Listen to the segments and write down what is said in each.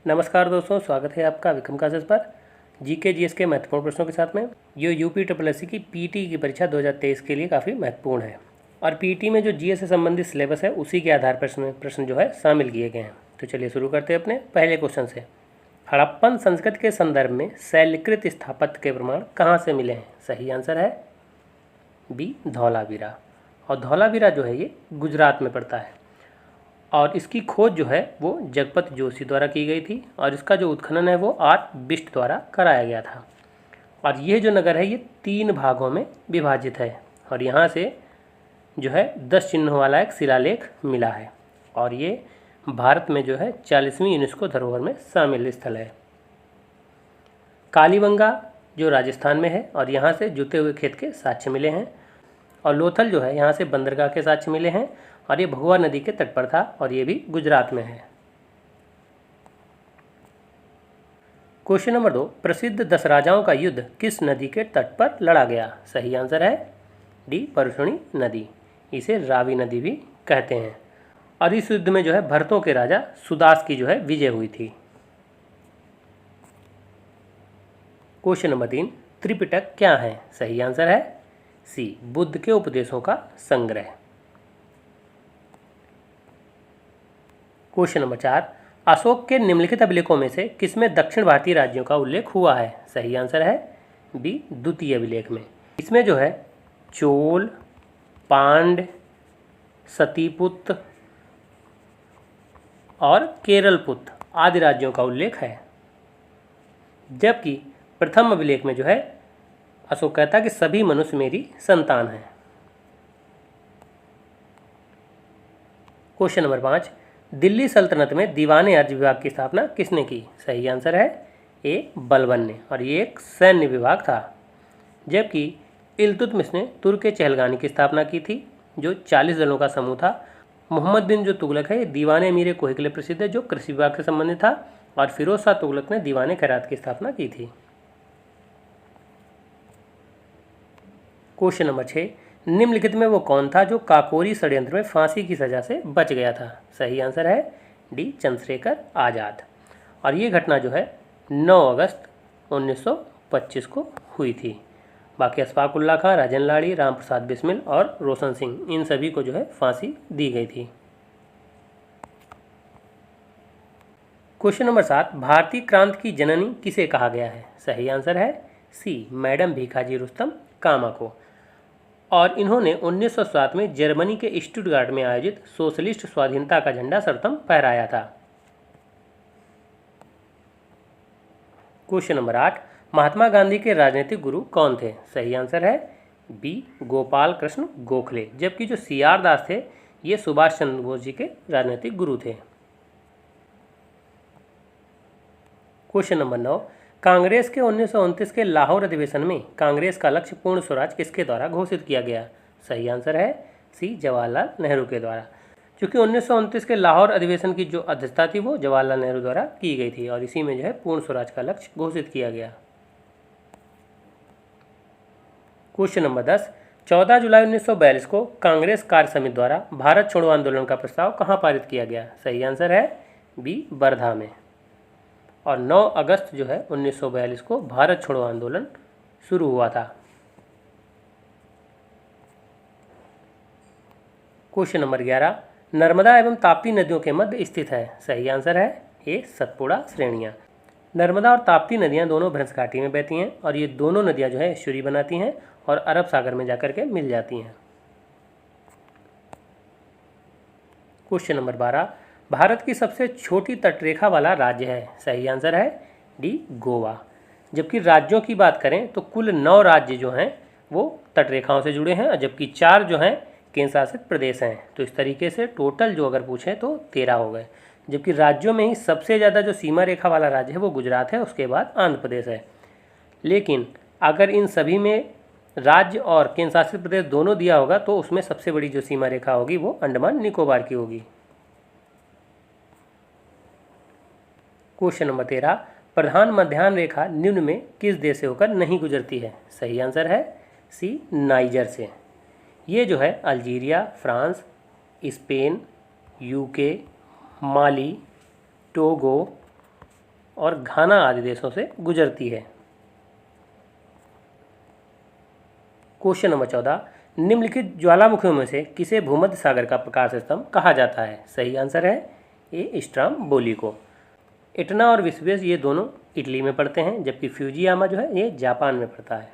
नमस्कार दोस्तों, स्वागत है आपका विक्रम क्लासेस पर जीके जीएस के महत्वपूर्ण प्रश्नों के साथ में। ये यूपी ट्रिपल एससी की पीटी की परीक्षा 2023 के लिए काफ़ी महत्वपूर्ण है और पीटी में जो जीएस से संबंधित सिलेबस है उसी के आधार पर प्रश्न जो है शामिल किए गए हैं। तो चलिए शुरू करते हैं अपने पहले क्वेश्चन से। हड़प्पन संस्कृति के संदर्भ में शैलकृत स्थापत्य के प्रमाण कहाँ से मिले हैं? सही आंसर है बी, धौलावीरा। और धौलावीरा जो है ये गुजरात में पड़ता है और इसकी खोज जो है वो जगपत जोशी द्वारा की गई थी और इसका जो उत्खनन है वो आर बिष्ट द्वारा कराया गया था। और ये जो नगर है ये 3 भागों में विभाजित है और यहाँ से जो है 10 चिन्हों वाला एक शिलालेख मिला है और ये भारत में जो है 40वीं यूनेस्को धरोहर में शामिल स्थल है। कालीबंगा जो राजस्थान में है और यहाँ से जुते हुए खेत के साक्ष्य मिले हैं और लोथल जो है यहाँ से बंदरगाह के साक्ष्य मिले हैं और ये भगवा नदी के तट पर था और ये भी गुजरात में है। क्वेश्चन नंबर 2, प्रसिद्ध 10 राजाओं का युद्ध किस नदी के तट पर लड़ा गया? सही आंसर है डी, परशुनी नदी। इसे रावी नदी भी कहते हैं और इस युद्ध में जो है भरतों के राजा सुदास की जो है विजय हुई थी। क्वेश्चन नंबर 3, त्रिपिटक क्या है? सही आंसर है सी, बुद्ध के उपदेशों का संग्रह। क्वेश्चन नंबर 4, अशोक के निम्नलिखित अभिलेखों में से किसमें दक्षिण भारतीय राज्यों का उल्लेख हुआ है? सही आंसर है बी, द्वितीय अभिलेख में। इसमें जो है चोल, पांड, सतीपुत्र और केरलपुत्र आदि राज्यों का उल्लेख है, जबकि प्रथम अभिलेख में जो है अशोक कहता कि सभी मनुष्य मेरी संतान हैं। क्वेश्चन नंबर 5, दिल्ली सल्तनत में दीवाने अर्ज विभाग की स्थापना किसने की? सही आंसर है ए, बलबन ने और ये एक सैन्य विभाग था, जबकि इल्तुतमिश ने तुर्क चहलगानी की स्थापना की थी जो 40 दलों का समूह था। मोहम्मद बिन जो तुगलक है ये दीवाने अमीर कोहे के लिए प्रसिद्ध है जो कृषि विभाग से संबंधित था और फिरोज शाह तुगलक ने दीवाने खैरात की स्थापना की थी। क्वेश्चन नंबर 6, निम्नलिखित में वो कौन था जो काकोरी षड्यंत्र में फांसी की सज़ा से बच गया था? सही आंसर है डी, चंद्रशेखर आज़ाद और ये घटना जो है 9 अगस्त 1925 को हुई थी। बाकी अशफाक उल्लाह खां, राजन लाड़ी, राम प्रसाद बिस्मिल और रोशन सिंह, इन सभी को जो है फांसी दी गई थी। क्वेश्चन नंबर 7, भारतीय क्रांति की जननी किसे कहा गया है? सही आंसर है सी, मैडम भीखाजी रुस्तम कामा को और इन्होंने 1907 में जर्मनी के स्टुटगार्ट में आयोजित सोशलिस्ट स्वाधीनता का झंडा सर्वप्रथम फहराया था। क्वेश्चन नंबर 8, महात्मा गांधी के राजनीतिक गुरु कौन थे? सही आंसर है बी, गोपाल कृष्ण गोखले, जबकि जो सीआर दास थे ये सुभाष चंद्र बोस जी के राजनीतिक गुरु थे। क्वेश्चन नंबर 9, कांग्रेस के 1929 के लाहौर अधिवेशन में कांग्रेस का लक्ष्य पूर्ण स्वराज किसके द्वारा घोषित किया गया? सही आंसर है सी, जवाहरलाल नेहरू के द्वारा, क्योंकि 1929 के लाहौर अधिवेशन की जो अध्यक्षता थी वो जवाहरलाल नेहरू द्वारा की गई थी और इसी में जो है पूर्ण स्वराज का लक्ष्य घोषित किया गया। क्वेश्चन नंबर 10, 14 जुलाई 1942 को कांग्रेस कार्य समिति द्वारा भारत छोड़ो आंदोलन का प्रस्ताव कहाँ पारित किया गया? सही आंसर है बी, वर्धा में और 9 अगस्त जो है 1942 को भारत छोड़ो आंदोलन शुरू हुआ था। क्वेश्चन नंबर 11, नर्मदा एवं ताप्ती नदियों के मध्य स्थित है? सही आंसर है ए, सतपुड़ा श्रेणियाँ। नर्मदा और ताप्ती नदियाँ दोनों भ्रंश घाटी में बहती हैं और ये दोनों नदियाँ जो है एस्चुरी बनाती हैं और अरब सागर में जाकर के मिल जाती हैं। क्वेश्चन नंबर 12, भारत की सबसे छोटी तटरेखा वाला राज्य है? सही आंसर है डी, गोवा, जबकि राज्यों की बात करें तो कुल 9 राज्य जो हैं वो तटरेखाओं से जुड़े हैं और जबकि 4 जो हैं केंद्र शासित प्रदेश हैं। तो इस तरीके से टोटल जो अगर पूछें तो 13 हो गए, जबकि राज्यों में ही सबसे ज़्यादा जो सीमा रेखा वाला राज्य है वो गुजरात है, उसके बाद आंध्र प्रदेश है। लेकिन अगर इन सभी में राज्य और केंद्र शासित प्रदेश दोनों दिया होगा तो उसमें सबसे बड़ी जो सीमा रेखा होगी वो अंडमान निकोबार की होगी। क्वेश्चन नंबर 13, प्रधान मध्याह्न रेखा निम्न में किस देश से होकर नहीं गुजरती है? सही आंसर है सी, नाइजर से। ये जो है अल्जीरिया, फ्रांस, स्पेन, यूके, माली, टोगो और घाना आदि देशों से गुजरती है। क्वेश्चन नंबर 14, निम्नलिखित ज्वालामुखियों में से किसे भूमध्य सागर का प्रकाश स्तंभ कहा जाता है? सही आंसर है ए स्ट्राम्बोली को। इटना और वेसुवियस ये दोनों इटली में पड़ते हैं, जबकि फ्यूजियामा जो है ये जापान में पड़ता है।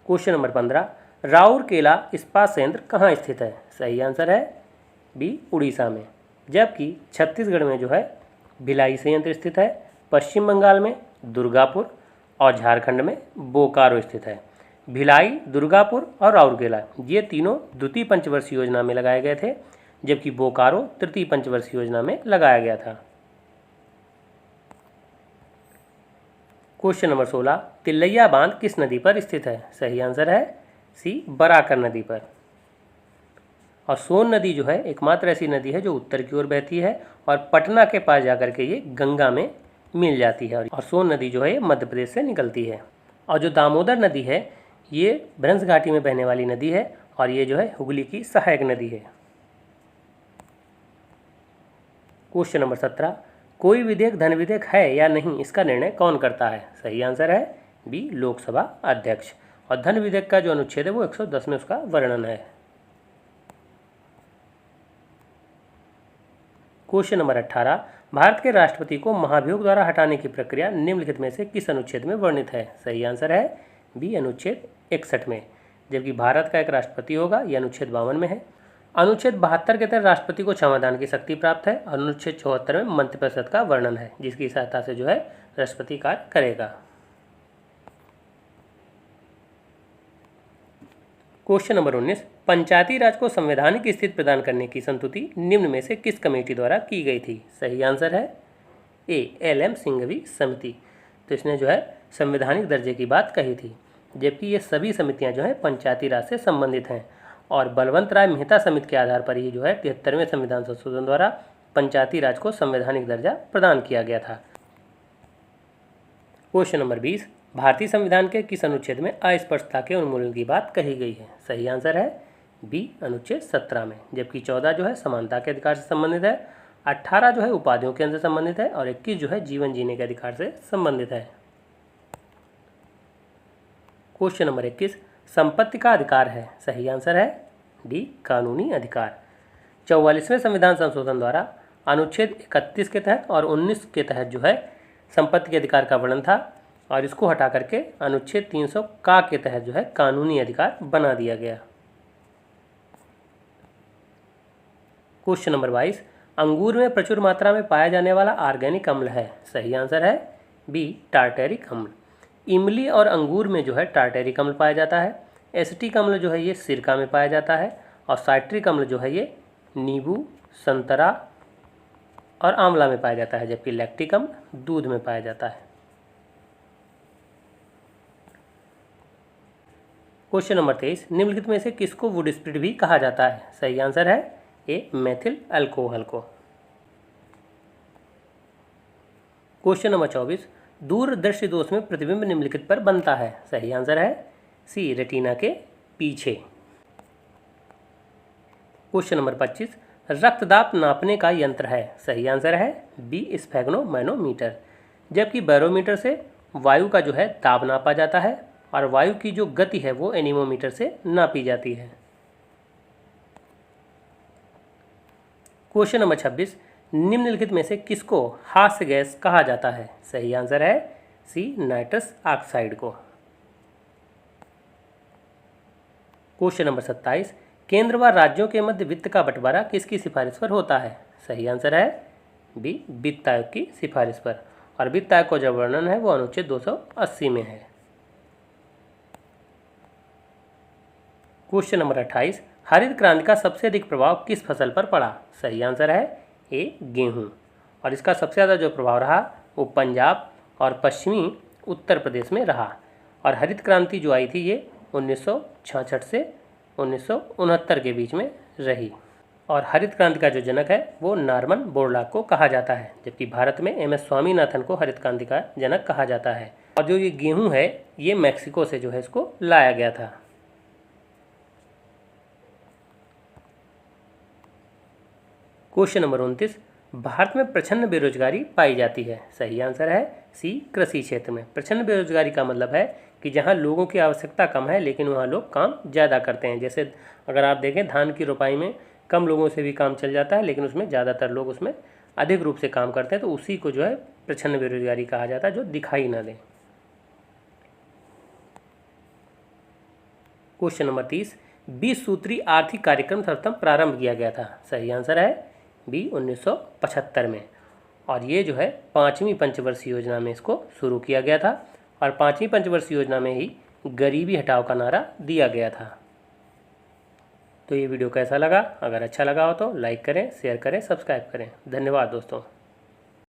क्वेश्चन नंबर 15, राउरकेला इस्पात संयंत्र कहाँ स्थित है? सही आंसर है बी उड़ीसा में। जबकि छत्तीसगढ़ में जो है भिलाई संयंत्र स्थित है, पश्चिम बंगाल में दुर्गापुर और झारखंड में बोकारो स्थित है। भिलाई, दुर्गापुर और राउरकेला ये तीनों द्वितीय पंचवर्षीय योजना में लगाए गए थे, जबकि बोकारो तृतीय पंचवर्षीय योजना में लगाया गया था। क्वेश्चन नंबर 16, तिलैया बांध किस नदी पर स्थित है? सही आंसर है सी बराकर नदी पर। और सोन नदी जो है एकमात्र ऐसी नदी है जो उत्तर की ओर बहती है और पटना के पास जाकर के ये गंगा में मिल जाती है, और सोन नदी जो है ये मध्य प्रदेश से निकलती है। और जो दामोदर नदी है ये भ्रंश घाटी में बहने वाली नदी है और ये जो है हुगली की सहायक नदी है। क्वेश्चन नंबर 17, कोई विधेयक धन विधेयक है या नहीं, इसका निर्णय कौन करता है? सही आंसर है बी लोकसभा अध्यक्ष। और धन विधेयक का जो अनुच्छेद है वो 110 में उसका वर्णन है। क्वेश्चन नंबर 18, भारत के राष्ट्रपति को महाभियोग द्वारा हटाने की प्रक्रिया निम्नलिखित में से किस अनुच्छेद में वर्णित है? सही आंसर है बी अनुच्छेद 61 में। जबकि भारत का एक राष्ट्रपति होगा, यह अनुच्छेद 52 में है। अनुच्छेद 72 के तहत राष्ट्रपति को क्षमादान की शक्ति प्राप्त है। अनुच्छेद 74 में मंत्रिपरिषद का वर्णन है, जिसकी सहायता से जो है राष्ट्रपति कार्य करेगा। क्वेश्चन नंबर 19, पंचायती राज को संवैधानिक स्थिति प्रदान करने की संस्तुति निम्न में से किस कमेटी द्वारा की गई थी? सही आंसर है ए LM सिंघवी समिति। तो इसने जो है संवैधानिक दर्जे की बात कही थी, जबकि ये सभी समितियां जो है पंचायती राज से संबंधित हैं और बलवंत राय मेहता समिति के आधार पर ही जो है 73वें संविधान संशोधन द्वारा पंचायती राज को संवैधानिक दर्जा प्रदान किया गया था। क्वेश्चन नंबर 20, भारतीय संविधान के किस अनुच्छेद में अस्पष्टता के उन्मूलन की बात कही गई है? सही आंसर है बी अनुच्छेद 17 में। जबकि 14 जो है समानता के अधिकार से संबंधित है, 18 जो है उपाधियों के अंदर संबंधित है और 21 जो है जीवन जीने के अधिकार से संबंधित है। क्वेश्चन नंबर 21, संपत्ति का अधिकार है? सही आंसर है डी कानूनी अधिकार। 44वें संविधान संशोधन द्वारा अनुच्छेद 31 के तहत और 19 के तहत जो है संपत्ति के अधिकार का वर्णन था और इसको हटा करके अनुच्छेद 300 का के तहत जो है कानूनी अधिकार बना दिया गया। क्वेश्चन नंबर 22, अंगूर में प्रचुर मात्रा में पाया जाने वाला ऑर्गेनिक अम्ल है? सही आंसर है बी टार्टेरिक अम्ल। इमली और अंगूर में जो है टार्टेरिक अम्ल पाया जाता है। एसिटिक अम्ल जो है ये सिरका में पाया जाता है और साइट्रिक अम्ल जो है ये नींबू, संतरा और आंवला में पाया जाता है, जबकि लैक्टिक अम्ल दूध में पाया जाता है। क्वेश्चन नंबर 23, निम्नलिखित में से किसको वुड स्प्रिट भी कहा जाता है? सही आंसर है ए मेथिल अल्कोहल को। क्वेश्चन नंबर 24, दूरदृष्टि दोष में प्रतिबिंब निम्नलिखित पर बनता है? सही आंसर है सी रेटिना के पीछे। क्वेश्चन नंबर 25, रक्तदाब नापने का यंत्र है? सही आंसर है बी स्फेग्नोमैनोमीटर। जबकि बैरोमीटर से वायु का जो है दाब नापा जाता है और वायु की जो गति है वो एनीमोमीटर से नापी जाती है। क्वेश्चन नंबर 26, निम्नलिखित में से किसको हास्य गैस कहा जाता है? सही आंसर है सी नाइट्रस ऑक्साइड को। क्वेश्चन नंबर 27, केंद्र व राज्यों के मध्य वित्त का बंटवारा किसकी सिफारिश पर होता है? सही आंसर है बी वित्त आयोग की सिफारिश पर और वित्त आयोग का जो वर्णन है वो अनुच्छेद 280 में है। क्वेश्चन नंबर 28, हरित क्रांति का सबसे अधिक प्रभाव किस फसल पर पड़ा? सही आंसर है ए गेहूँ और इसका सबसे ज़्यादा जो प्रभाव रहा वो पंजाब और पश्चिमी उत्तर प्रदेश में रहा। और हरित क्रांति जो आई थी ये 1966 से 1969 के बीच में रही और हरित क्रांति का जो जनक है वो नॉर्मन बोरलॉग को कहा जाता है, जबकि भारत में MS स्वामीनाथन को हरित क्रांति का जनक कहा जाता है। और जो ये गेहूँ है ये मैक्सिको से जो है इसको लाया गया था। क्वेश्चन नंबर 29, भारत में प्रछन्न बेरोजगारी पाई जाती है। सही आंसर है सी, कृषि क्षेत्र में। प्रछन्न बेरोजगारी का मतलब है कि जहां लोगों की आवश्यकता कम है लेकिन वहां लोग काम ज़्यादा करते हैं। जैसे अगर आप देखें धान की रोपाई में कम लोगों से भी काम चल जाता है लेकिन उसमें ज़्यादातर लोग उसमें अधिक रूप से काम करते हैं, तो उसी को जो है प्रछन्न बेरोजगारी कहा जाता है, जो दिखाई ना दे। क्वेश्चन नंबर 30, 20 सूत्री आर्थिक कार्यक्रम सर्वप्रथम प्रारंभ किया गया था। सही आंसर है बी, 1975 में। और ये जो है 5वीं पंचवर्षीय योजना में इसको शुरू किया गया था और 5वीं पंचवर्षीय योजना में ही गरीबी हटाओ का नारा दिया गया था। तो ये वीडियो कैसा लगा? अगर अच्छा लगा हो तो लाइक करें, शेयर करें, सब्सक्राइब करें। धन्यवाद दोस्तों।